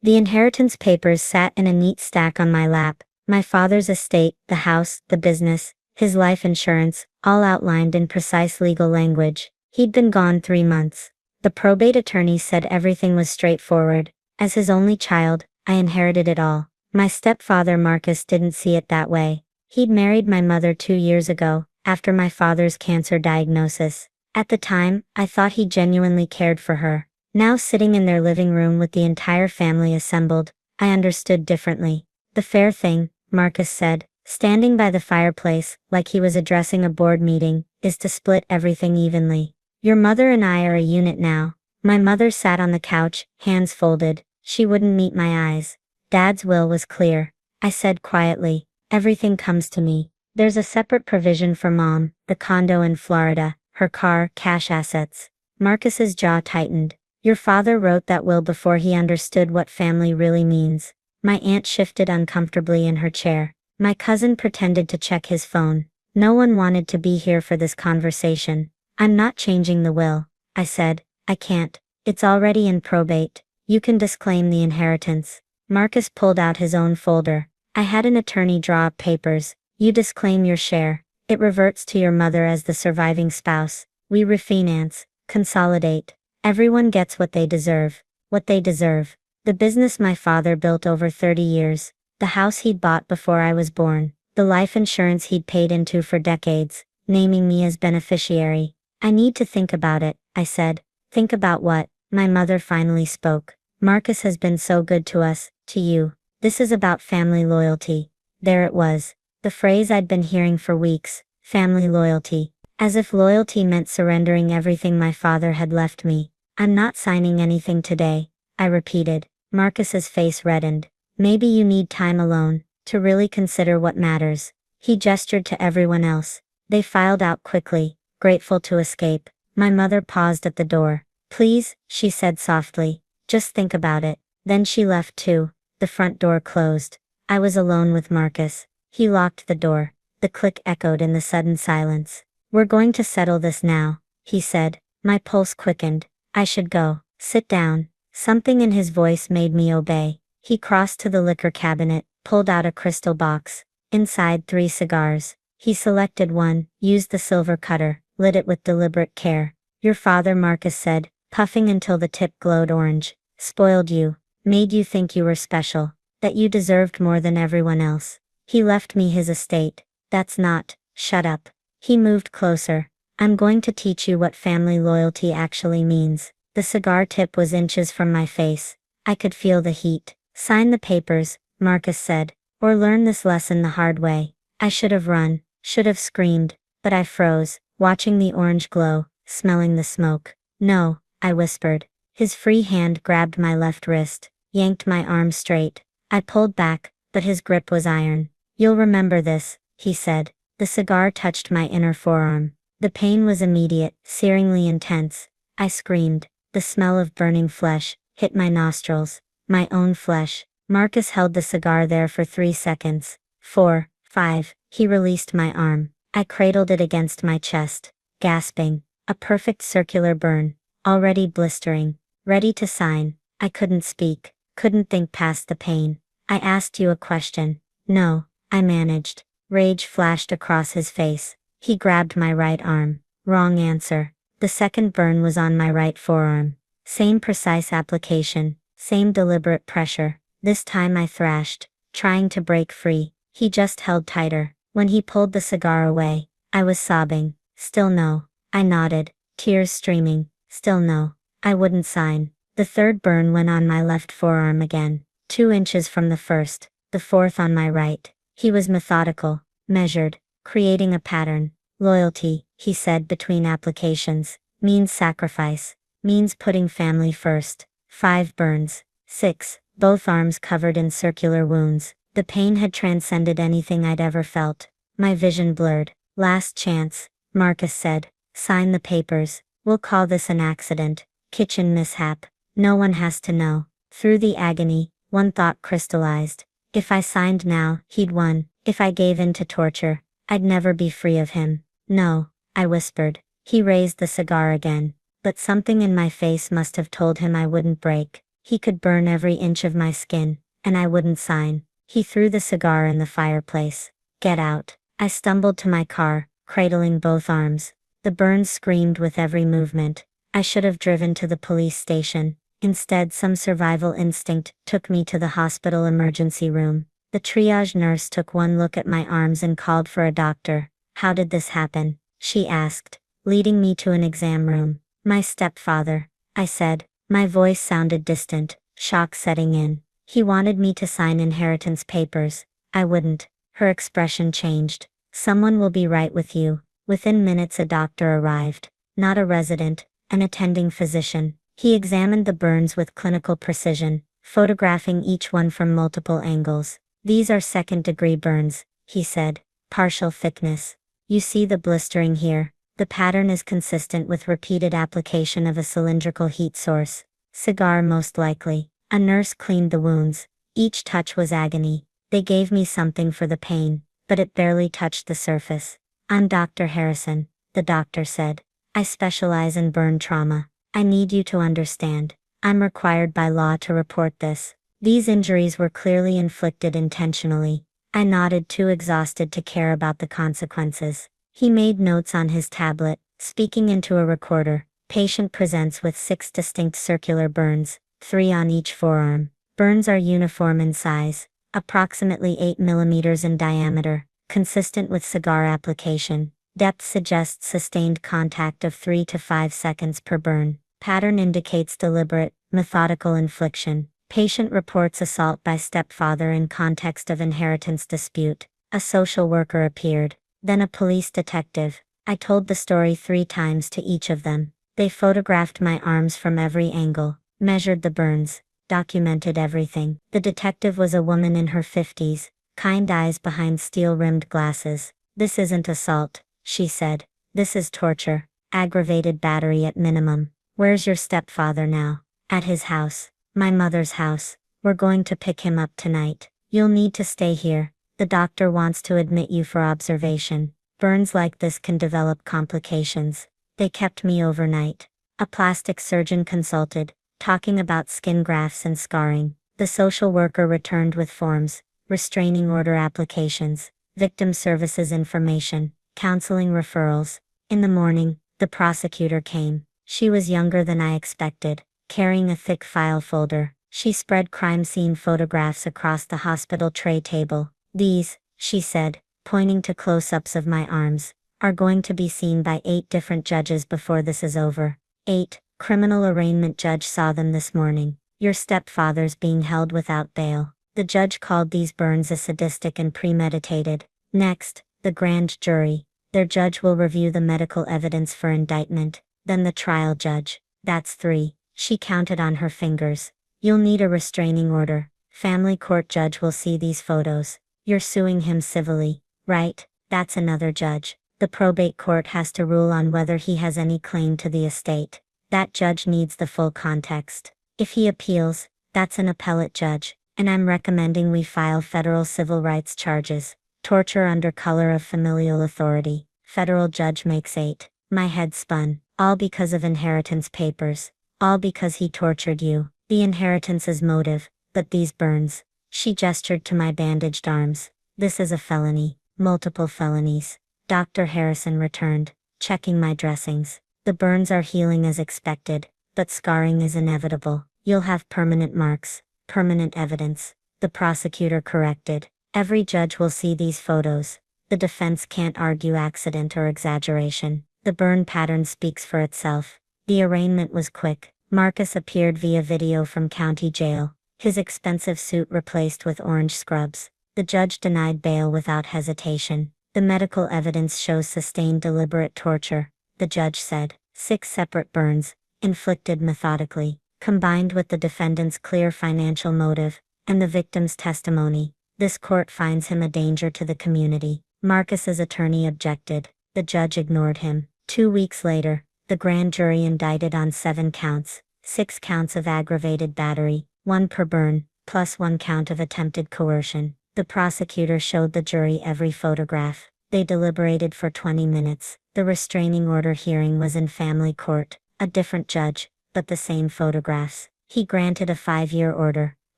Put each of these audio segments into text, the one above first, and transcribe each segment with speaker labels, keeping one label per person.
Speaker 1: The inheritance papers sat in a neat stack on my lap. My father's estate, the house, the business, his life insurance, all outlined in precise legal language. He'd been gone 3 months. The probate attorney said everything was straightforward. As his only child, I inherited it all. My stepfather Marcus didn't see it that way. He'd married my mother 2 years ago, after my father's cancer diagnosis. At the time, I thought he genuinely cared for her. Now sitting in their living room with the entire family assembled, I understood differently. The fair thing, Marcus said, standing by the fireplace, like he was addressing a board meeting, is to split everything evenly. Your mother and I are a unit now. My mother sat on the couch, hands folded. She wouldn't meet my eyes. Dad's will was clear. I said quietly, everything comes to me. There's a separate provision for Mom, the condo in Florida, her car, cash assets. Marcus's jaw tightened. Your father wrote that will before he understood what family really means. My aunt shifted uncomfortably in her chair. My cousin pretended to check his phone. No one wanted to be here for this conversation. I'm not changing the will, I said. I can't. It's already in probate. You can disclaim the inheritance. Marcus pulled out his own folder. I had an attorney draw up papers. You disclaim your share. It reverts to your mother as the surviving spouse. We refinance, consolidate. Everyone gets what they deserve. What they deserve. The business my father built over 30 years. The house he'd bought before I was born. The life insurance he'd paid into for decades, naming me as beneficiary. I need to think about it, I said. Think about what? My mother finally spoke. Marcus has been so good to us, to you. This is about family loyalty. There it was. The phrase I'd been hearing for weeks. Family loyalty. As if loyalty meant surrendering everything my father had left me. I'm not signing anything today, I repeated. Marcus's face reddened. Maybe you need time alone, to really consider what matters. He gestured to everyone else. They filed out quickly, grateful to escape. My mother paused at the door. Please, she said softly, just think about it. Then she left too. The front door closed. I was alone with Marcus. He locked the door. The click echoed in the sudden silence. We're going to settle this now, he said. My pulse quickened. I should go. Sit down. Something in his voice made me obey. He crossed to the liquor cabinet, pulled out a crystal box. Inside 3 cigars. He selected one, used the silver cutter, lit it with deliberate care. Your father, Marcus said, puffing until the tip glowed orange, spoiled you, made you think you were special, that you deserved more than everyone else. He left me his estate. That's not, shut up. He moved closer. I'm going to teach you what family loyalty actually means. The cigar tip was inches from my face. I could feel the heat. Sign the papers, Marcus said, or learn this lesson the hard way. I should have run, should have screamed, but I froze, watching the orange glow, smelling the smoke. No, I whispered. His free hand grabbed my left wrist, yanked my arm straight. I pulled back, but his grip was iron. You'll remember this, he said. The cigar touched my inner forearm. The pain was immediate, searingly intense. I screamed. The smell of burning flesh hit my nostrils. My own flesh. Marcus held the cigar there for 3 seconds. 4, 5. He released my arm. I cradled it against my chest, gasping. A perfect circular burn, already blistering, ready to sign. I couldn't speak, couldn't think past the pain. I asked you a question. No, I managed. Rage flashed across his face. He grabbed my right arm. Wrong answer. The second burn was on my right forearm. Same precise application, same deliberate pressure. This time I thrashed, trying to break free. He just held tighter. When he pulled the cigar away, I was sobbing. Still no. I nodded, tears streaming. Still no. I wouldn't sign. The third burn went on my left forearm again. 2 inches from the first. The fourth on my right. He was methodical, measured, creating a pattern. Loyalty, he said between applications, means sacrifice, means putting family first. 5 burns. 6, both arms covered in circular wounds. The pain had transcended anything I'd ever felt. My vision blurred. Last chance, Marcus said. Sign the papers. We'll call this an accident. Kitchen mishap. No one has to know. Through the agony, one thought crystallized. If I signed now, he'd won. If I gave in to torture, I'd never be free of him. No, I whispered. He raised the cigar again. But something in my face must have told him I wouldn't break. He could burn every inch of my skin, and I wouldn't sign. He threw the cigar in the fireplace. Get out. I stumbled to my car, cradling both arms. The burns screamed with every movement. I should have driven to the police station. Instead, some survival instinct took me to the hospital emergency room. The triage nurse took one look at my arms and called for a doctor. How did this happen? She asked, leading me to an exam room. My stepfather, I said. My voice sounded distant, shock setting in. He wanted me to sign inheritance papers. I wouldn't. Her expression changed. Someone will be right with you. Within minutes a doctor arrived. Not a resident, an attending physician. He examined the burns with clinical precision, photographing each one from multiple angles. These are second-degree burns, he said. Partial thickness. You see the blistering here. The pattern is consistent with repeated application of a cylindrical heat source. Cigar most likely. A nurse cleaned the wounds. Each touch was agony. They gave me something for the pain, but it barely touched the surface. I'm Dr. Harrison, the doctor said. I specialize in burn trauma. I need you to understand. I'm required by law to report this. These injuries were clearly inflicted intentionally. I nodded, too exhausted to care about the consequences. He made notes on his tablet, speaking into a recorder. Patient presents with 6 distinct circular burns, 3 on each forearm. Burns are uniform in size, approximately 8 millimeters in diameter, consistent with cigar application. Depth suggests sustained contact of 3 to 5 seconds per burn. Pattern indicates deliberate, methodical infliction. Patient reports assault by stepfather in context of inheritance dispute. A social worker appeared, then a police detective. I told the story 3 times to each of them. They photographed my arms from every angle, measured the burns, documented everything. The detective was a woman in her 50s, kind eyes behind steel-rimmed glasses. This isn't assault, she said. This is torture, aggravated battery at minimum. Where's your stepfather now? At his house. My mother's house. We're going to pick him up tonight. You'll need to stay here. The doctor wants to admit you for observation. Burns like this can develop complications. They kept me overnight. A plastic surgeon consulted, talking about skin grafts and scarring. The social worker returned with forms, restraining order applications, victim services information, counseling referrals. In the morning, the prosecutor came. She was younger than I expected, carrying a thick file folder. She spread crime scene photographs across the hospital tray table. These, she said, pointing to close-ups of my arms, are going to be seen by 8 different judges before this is over. 8. Criminal arraignment judge saw them this morning. Your stepfather's being held without bail. The judge called these burns a sadistic and premeditated. Next, the grand jury. Their judge will review the medical evidence for indictment. Then the trial judge. That's 3. She counted on her fingers. You'll need a restraining order. Family court judge will see these photos. You're suing him civilly, right? That's another judge. The probate court has to rule on whether he has any claim to the estate. That judge needs the full context. If he appeals, that's an appellate judge, and I'm recommending we file federal civil rights charges. Torture under color of familial authority. Federal judge makes 8. My head spun. All because of inheritance papers. All because he tortured you. The inheritance is motive, but these burns. She gestured to my bandaged arms. This is a felony. Multiple felonies. Dr. Harrison returned, checking my dressings. The burns are healing as expected, but scarring is inevitable. You'll have permanent marks, permanent evidence. The prosecutor corrected. Every judge will see these photos. The defense can't argue accident or exaggeration. The burn pattern speaks for itself. The arraignment was quick. Marcus appeared via video from county jail, his expensive suit replaced with orange scrubs. The judge denied bail without hesitation. The medical evidence shows sustained deliberate torture, the judge said. 6 separate burns, inflicted methodically, combined with the defendant's clear financial motive, and the victim's testimony. This court finds him a danger to the community. Marcus's attorney objected. The judge ignored him. 2 weeks later, the grand jury indicted on 7 counts, 6 counts of aggravated battery, 1 per burn, plus 1 count of attempted coercion. The prosecutor showed the jury every photograph. They deliberated for 20 minutes. The restraining order hearing was in family court, a different judge, but the same photographs. He granted a 5-year order,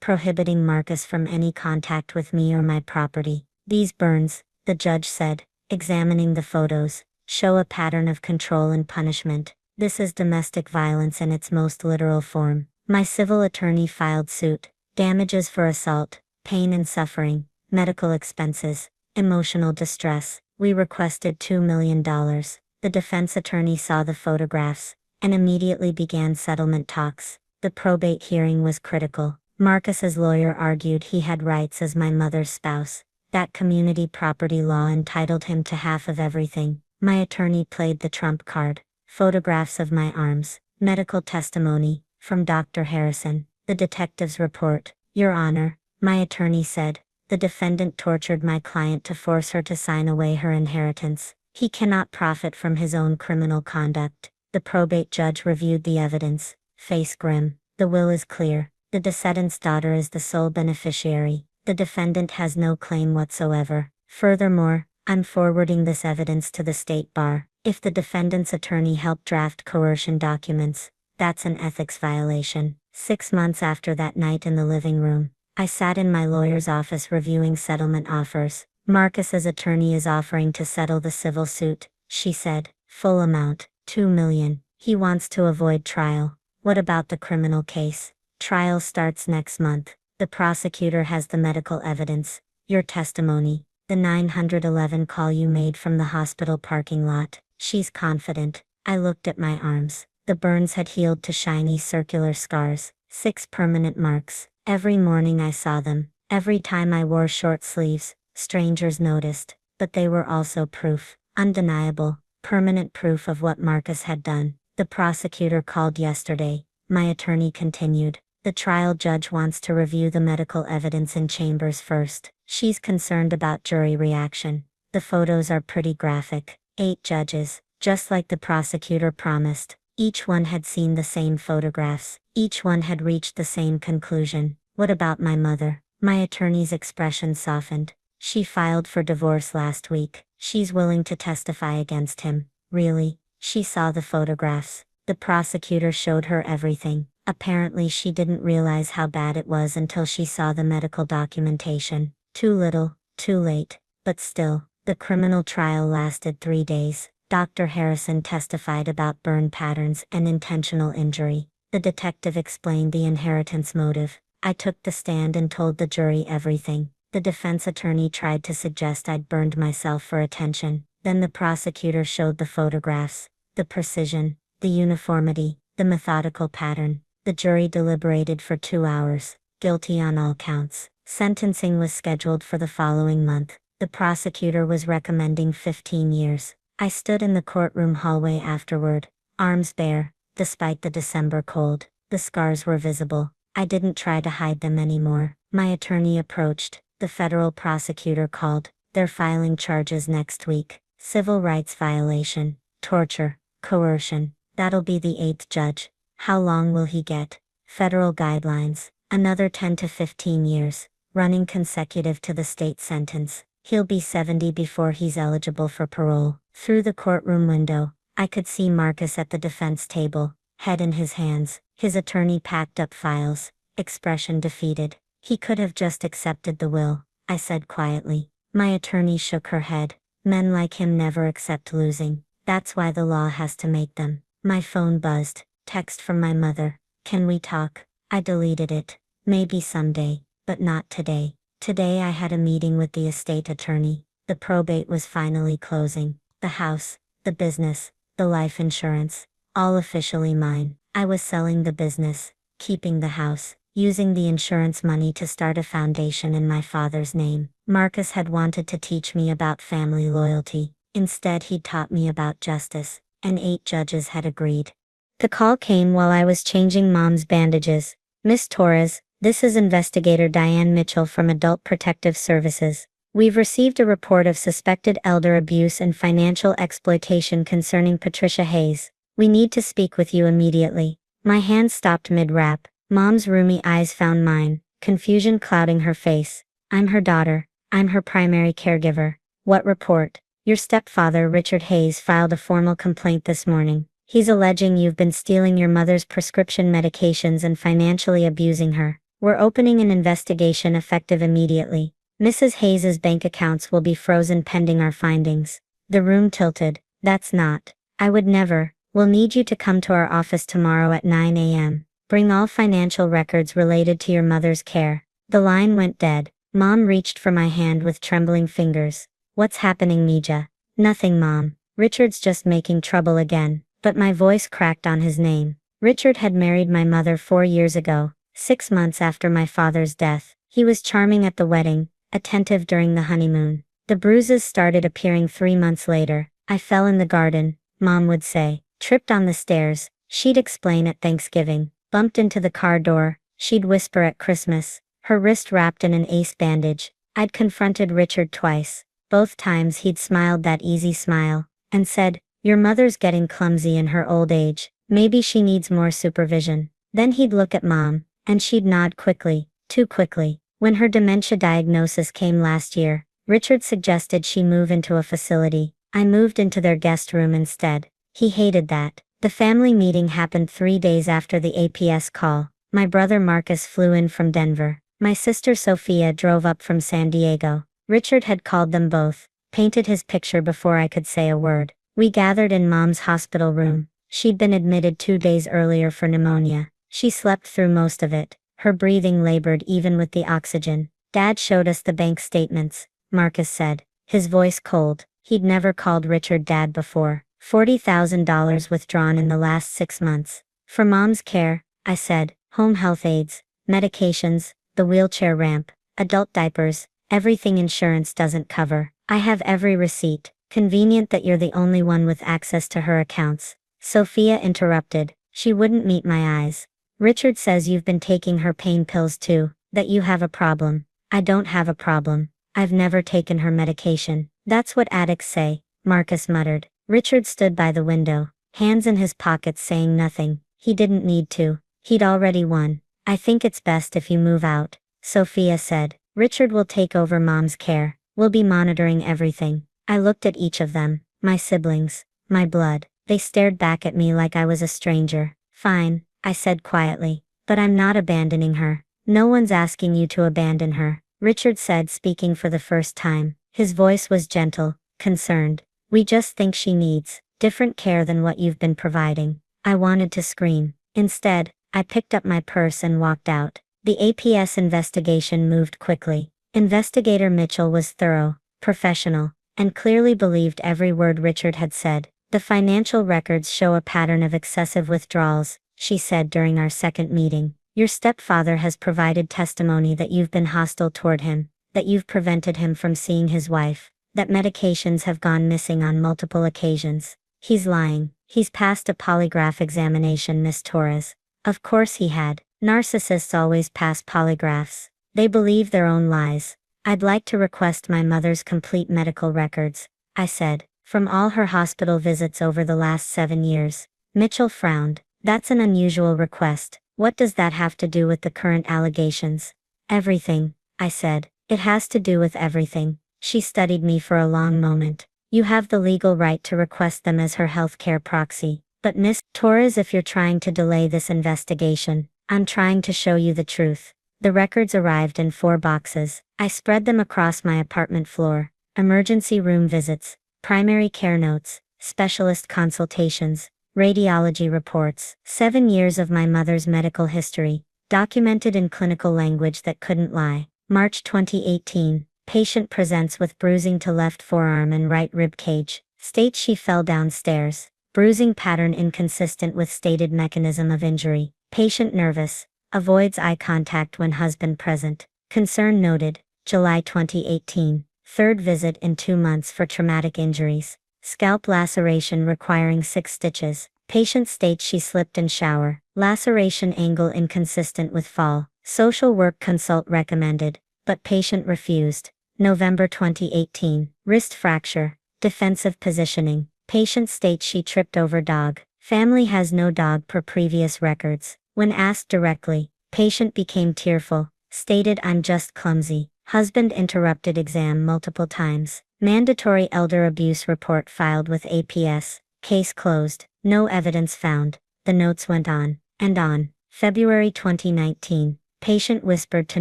Speaker 1: prohibiting Marcus from any contact with me or my property. These burns, the judge said, examining the photos, show a pattern of control and punishment. This is domestic violence in its most literal form. My civil attorney filed suit. Damages for assault, pain and suffering, medical expenses, emotional distress. We requested $2 million. The defense attorney saw the photographs and immediately began settlement talks. The probate hearing was critical. Marcus's lawyer argued he had rights as my mother's spouse, that community property law entitled him to half of everything. My attorney played the trump card. Photographs of my arms, medical testimony from Dr. Harrison. The detective's report. Your Honor, my attorney said, the defendant tortured my client to force her to sign away her inheritance. He cannot profit from his own criminal conduct. The probate judge reviewed the evidence, face grim. The will is clear. The decedent's daughter is the sole beneficiary. The defendant has no claim whatsoever. Furthermore, I'm forwarding this evidence to the state bar. If the defendant's attorney helped draft coercion documents, that's an ethics violation. 6 months after that night in the living room, I sat in my lawyer's office reviewing settlement offers. Marcus's attorney is offering to settle the civil suit, she said. Full amount, $2 million. He wants to avoid trial. What about the criminal case? Trial starts next month. The prosecutor has the medical evidence, your testimony, the 911 call you made from the hospital parking lot. She's confident. I looked at my arms. The burns had healed to shiny circular scars, 6 permanent marks. Every morning I saw them. Every time I wore short sleeves, strangers noticed, but they were also proof, undeniable, permanent proof of what Marcus had done. The prosecutor called yesterday. My attorney continued. The trial judge wants to review the medical evidence in chambers first. She's concerned about jury reaction. The photos are pretty graphic. 8 judges, just like the prosecutor promised. Each one had seen the same photographs. Each one had reached the same conclusion. What about my mother? My attorney's expression softened. She filed for divorce last week. She's willing to testify against him. Really? She saw the photographs. The prosecutor showed her everything. Apparently she didn't realize how bad it was until she saw the medical documentation. Too little, too late. But still, the criminal trial lasted 3 days. Dr. Harrison testified about burn patterns and intentional injury. The detective explained the inheritance motive. I took the stand and told the jury everything. The defense attorney tried to suggest I'd burned myself for attention. Then the prosecutor showed the photographs, the precision, the uniformity, the methodical pattern. The jury deliberated for 2 hours, guilty on all counts. Sentencing was scheduled for the following month. The prosecutor was recommending 15 years. I stood in the courtroom hallway afterward, arms bare, despite the December cold. The scars were visible. I didn't try to hide them anymore. My attorney approached. The federal prosecutor called. They're filing charges next week. Civil rights violation, torture, coercion. That'll be the 8th judge. How long will he get? Federal guidelines. Another 10 to 15 years, running consecutive to the state sentence. He'll be 70 before he's eligible for parole. Through the courtroom window, I could see Marcus at the defense table, head in his hands. His attorney packed up files, expression defeated. He could have just accepted the will, I said quietly. My attorney shook her head. Men like him never accept losing. That's why the law has to make them. My phone buzzed. Text from my mother. Can we talk? I deleted it. Maybe someday, but not today. Today I had a meeting with the estate attorney. The probate was finally closing. The house, the business, the life insurance, all officially mine. I was selling the business, keeping the house, using the insurance money to start a foundation in my father's name. Marcus had wanted to teach me about family loyalty. Instead he taught me about justice, and 8 judges had agreed. The call came while I was changing Mom's bandages. Miss Torres, this is Investigator Diane Mitchell from Adult Protective Services. We've received a report of suspected elder abuse and financial exploitation concerning Patricia Hayes. We need to speak with you immediately. My hand stopped mid-rap. Mom's roomy eyes found mine, confusion clouding her face. I'm her daughter. I'm her primary caregiver. What report? Your stepfather, Richard Hayes, filed a formal complaint this morning. He's alleging you've been stealing your mother's prescription medications and financially abusing her. We're opening an investigation effective immediately. Mrs. Hayes's bank accounts will be frozen pending our findings. The room tilted. That's not. I would never. We'll need you to come to our office tomorrow at 9 a.m. Bring all financial records related to your mother's care. The line went dead. Mom reached for my hand with trembling fingers. What's happening, Mija? Nothing, Mom. Richard's just making trouble again. But my voice cracked on his name. Richard had married my mother 4 years ago, 6 months after my father's death. He was charming at the wedding, attentive during the honeymoon. The bruises started appearing 3 months later. I fell in the garden, Mom would say. Tripped on the stairs, she'd explain at Thanksgiving. Bumped into the car door, she'd whisper at Christmas. Her wrist wrapped in an ace bandage. I'd confronted Richard twice. Both times he'd smiled that easy smile, and said, "Your mother's getting clumsy in her old age. Maybe she needs more supervision." Then he'd look at Mom, and she'd nod quickly, too quickly. When her dementia diagnosis came last year, Richard suggested she move into a facility. I moved into their guest room instead. He hated that. The family meeting happened 3 days after the APS call. My brother Marcus flew in from Denver. My sister Sophia drove up from San Diego. Richard had called them both, painted his picture before I could say a word. We gathered in Mom's hospital room. She'd been admitted 2 days earlier for pneumonia. She slept through most of it. Her breathing labored even with the oxygen. Dad showed us the bank statements, Marcus said, his voice cold. He'd never called Richard Dad before. $40,000 withdrawn in the last 6 months. For Mom's care, I said, home health aides, medications, the wheelchair ramp, adult diapers, everything insurance doesn't cover. I have every receipt. Convenient that you're the only one with access to her accounts. Sophia interrupted. She wouldn't meet my eyes. Richard says you've been taking her pain pills too, that you have a problem. I don't have a problem. I've never taken her medication. That's what addicts say, Marcus muttered. Richard stood by the window, hands in his pockets saying nothing. He didn't need to. He'd already won. I think it's best if you move out, Sophia said. Richard will take over Mom's care. We'll be monitoring everything. I looked at each of them, my siblings, my blood. They stared back at me like I was a stranger. Fine, I said quietly, but I'm not abandoning her. No one's asking you to abandon her, Richard said, speaking for the first time. His voice was gentle, concerned. We just think she needs different care than what you've been providing. I wanted to scream. Instead, I picked up my purse and walked out. The APS investigation moved quickly. Investigator Mitchell was thorough, professional, and clearly believed every word Richard had said. The financial records show a pattern of excessive withdrawals, she said during our second meeting. Your stepfather has provided testimony that you've been hostile toward him, that you've prevented him from seeing his wife, that medications have gone missing on multiple occasions. He's lying. He's passed a polygraph examination, Miss Torres. Of course he had. Narcissists always pass polygraphs. They believe their own lies. I'd like to request my mother's complete medical records, I said, from all her hospital visits over the last 7 years. Mitchell frowned. That's an unusual request. What does that have to do with the current allegations? Everything, I said. It has to do with everything. She studied me for a long moment. You have the legal right to request them as her healthcare proxy. But Miss Torres, if you're trying to delay this investigation, I'm trying to show you the truth. The records arrived in 4 boxes. I spread them across my apartment floor. Emergency room visits, primary care notes, specialist consultations, radiology reports, 7 years of my mother's medical history, documented in clinical language that couldn't lie. March 2018. Patient presents with bruising to left forearm and right rib cage. States she fell downstairs. Bruising pattern inconsistent with stated mechanism of injury. Patient nervous. Avoids eye contact when husband present. Concern noted. July 2018. Third visit in 2 months for traumatic injuries. Scalp laceration requiring 6 stitches. Patient states she slipped in shower. Laceration angle inconsistent with fall. Social work consult recommended, but patient refused. November 2018. Wrist fracture. Defensive positioning. Patient states she tripped over dog. Family has no dog per previous records. When asked directly, patient became tearful, stated I'm just clumsy. Husband interrupted exam multiple times. Mandatory elder abuse report filed with APS. Case closed. No evidence found. The notes went on and on. February 2019. Patient whispered to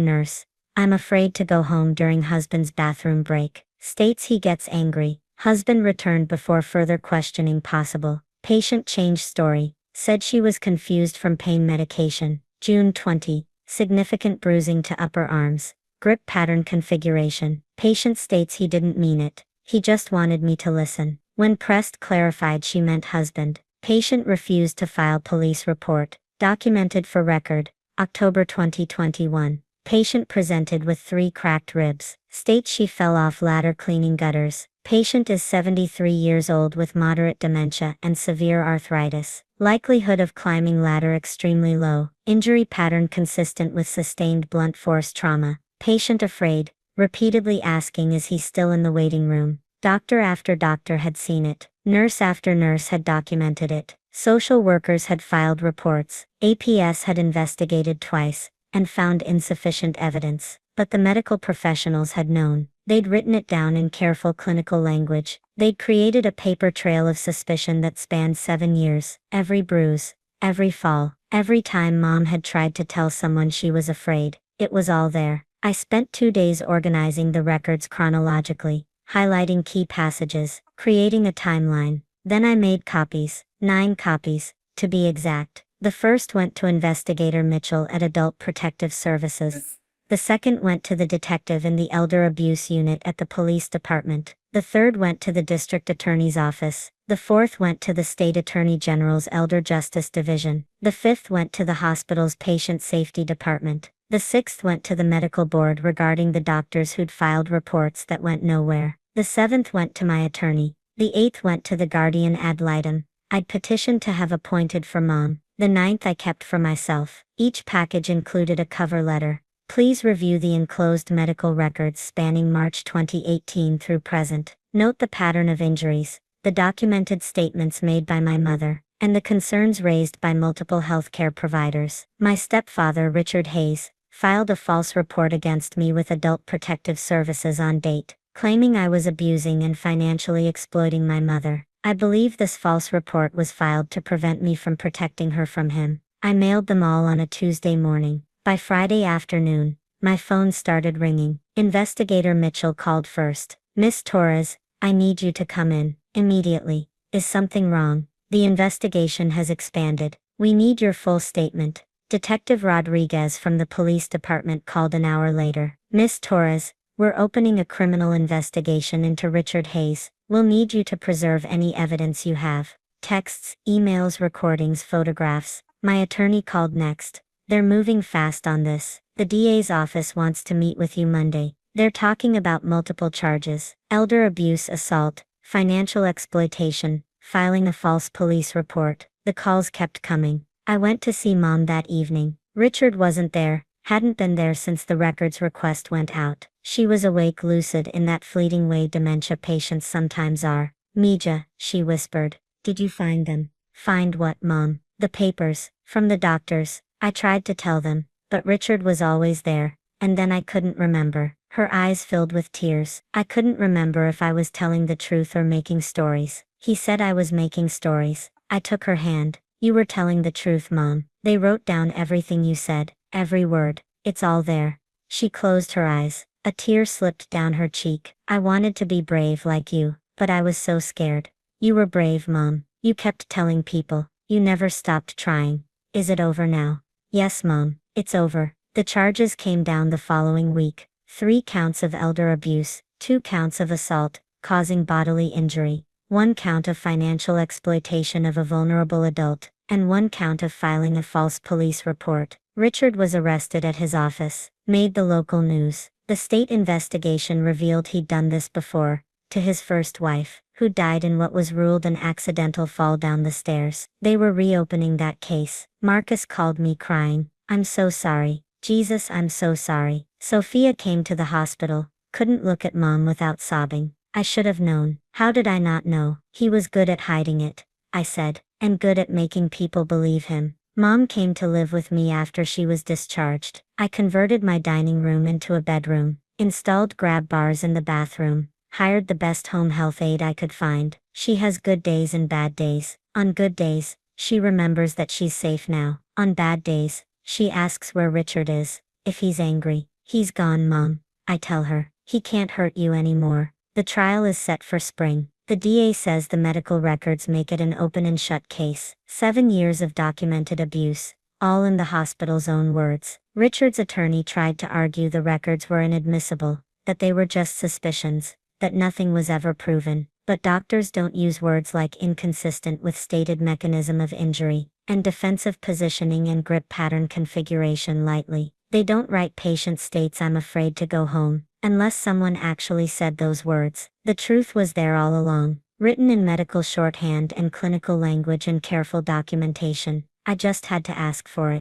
Speaker 1: nurse, "I'm afraid to go home during husband's bathroom break." States he gets angry. Husband returned before further questioning possible. Patient changed story. Said she was confused from pain medication. June 20. Significant bruising to upper arms. Grip pattern configuration. Patient states he didn't mean it. He just wanted me to listen. When pressed, clarified she meant husband. Patient refused to file police report. Documented for record. October 2021. Patient presented with 3 cracked ribs. States she fell off ladder cleaning gutters. Patient is 73 years old with moderate dementia and severe arthritis. Likelihood of climbing ladder extremely low. Injury pattern consistent with sustained blunt force trauma. Patient afraid, repeatedly asking is he still in the waiting room. Doctor after doctor had seen it. Nurse after nurse had documented it. Social workers had filed reports. APS had investigated twice and found insufficient evidence. But the medical professionals had known. They'd written it down in careful clinical language. They'd created a paper trail of suspicion that spanned 7 years. Every bruise, every fall, every time mom had tried to tell someone she was afraid, it was all there. I spent 2 days organizing the records chronologically, highlighting key passages, creating a timeline. Then I made copies, 9 copies, to be exact. The first went to Investigator Mitchell at Adult Protective Services. The second went to the detective in the Elder Abuse Unit at the Police Department. The third went to the District Attorney's Office. The fourth went to the State Attorney General's Elder Justice Division. The fifth went to the hospital's Patient Safety Department. The sixth went to the Medical Board regarding the doctors who'd filed reports that went nowhere. The seventh went to my attorney. The eighth went to the guardian ad litem I'd petitioned to have appointed for mom. The ninth I kept for myself. Each package included a cover letter. Please review the enclosed medical records spanning March 2018 through present. Note the pattern of injuries, the documented statements made by my mother, and the concerns raised by multiple healthcare providers. My stepfather, Richard Hayes, filed a false report against me with Adult Protective Services on date, claiming I was abusing and financially exploiting my mother. I believe this false report was filed to prevent me from protecting her from him. I mailed them all on a Tuesday morning. By Friday afternoon, my phone started ringing. Investigator Mitchell called first. "Miss Torres, I need you to come in, immediately. Is something wrong? The investigation has expanded. We need your full statement." Detective Rodriguez from the police department called an hour later. "Miss Torres, we're opening a criminal investigation into Richard Hayes. We'll need you to preserve any evidence you have. Texts, emails, recordings, photographs." My attorney called next. "They're moving fast on this. The DA's office wants to meet with you Monday. They're talking about multiple charges: elder abuse, assault, financial exploitation, filing a false police report." The calls kept coming. I went to see mom that evening. Richard wasn't there, hadn't been there since the records request went out. She was awake, lucid in that fleeting way dementia patients sometimes are. "Mija," she whispered. "Did you find them?" "Find what, mom?" "The papers, from the doctors." I tried to tell them, but Richard was always there, and then I couldn't remember. Her eyes filled with tears. I couldn't remember if I was telling the truth or making stories. He said I was making stories. I took her hand. "You were telling the truth, mom. They wrote down everything you said, every word. It's all there." She closed her eyes. A tear slipped down her cheek. "I wanted to be brave like you, but I was so scared." "You were brave, mom. You kept telling people. You never stopped trying. Is it over now?" "Yes, mom, it's over." The charges came down the following week. 3 counts of elder abuse, 2 counts of assault, causing bodily injury, 1 count of financial exploitation of a vulnerable adult, and 1 count of filing a false police report. Richard was arrested at his office, made the local news. The state investigation revealed he'd done this before, to his first wife, who died in what was ruled an accidental fall down the stairs. They were reopening that case. Marcus called me crying. "I'm so sorry. Jesus, I'm so sorry." Sophia came to the hospital, couldn't look at mom without sobbing. "I should have known." "How did I not know?" "He was good at hiding it," I said, "and good at making people believe him." Mom came to live with me after she was discharged. I converted my dining room into a bedroom, installed grab bars in the bathroom, Hired the best home health aide I could find. She has good days and bad days. On good days, she remembers that she's safe now. On bad days, she asks where Richard is. If he's angry, he's gone, Mom. I tell her, he can't hurt you anymore. The trial is set for spring. The DA says the medical records make it an open and shut case. 7 years of documented abuse, all in the hospital's own words. Richard's attorney tried to argue the records were inadmissible, that they were just suspicions, that nothing was ever proven. But doctors don't use words like inconsistent with stated mechanism of injury, and defensive positioning and grip pattern configuration lightly. They don't write patient states I'm afraid to go home, unless someone actually said those words. The truth was there all along, written in medical shorthand and clinical language and careful documentation. I just had to ask for it.